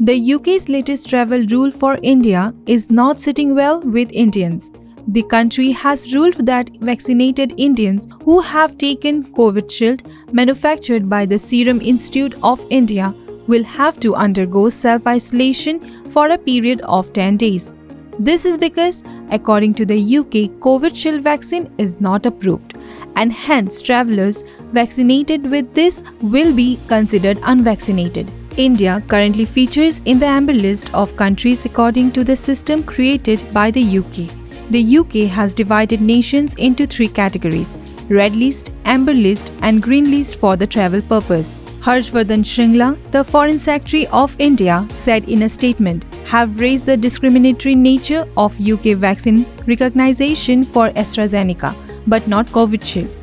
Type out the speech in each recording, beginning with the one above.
The UK's latest travel rule for India is not sitting well with Indians. The country has ruled that vaccinated Indians who have taken Covishield manufactured by the Serum Institute of India will have to undergo self-isolation for a period of 10 days. This is because, according to the UK, Covishield vaccine is not approved, and hence travellers vaccinated with this will be considered unvaccinated. India currently features in the amber list of countries according to the system created by the UK. The UK has divided nations into 3 categories: Red List, Amber List and Green List for the travel purpose. Harshvardhan Shringla, the Foreign Secretary of India, said in a statement, have raised the discriminatory nature of UK vaccine recognition for AstraZeneca, but not Covishield.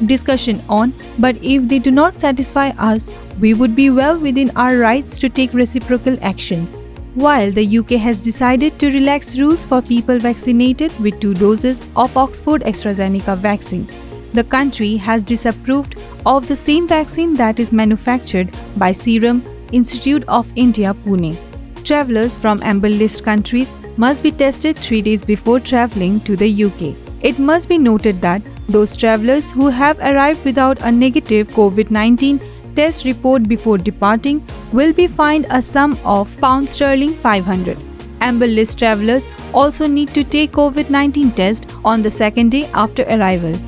Discussion on, but if they do not satisfy us, we would be well within our rights to take reciprocal actions. While the UK has decided to relax rules for people vaccinated with 2 doses of Oxford AstraZeneca vaccine, the country has disapproved of the same vaccine that is manufactured by Serum Institute of India, Pune. Travellers from amber list countries must be tested 3 days before travelling to the UK. It must be noted that those travellers who have arrived without a negative COVID-19 test report before departing will be fined a sum of £500. Amber list travellers also need to take COVID-19 test on the second day after arrival.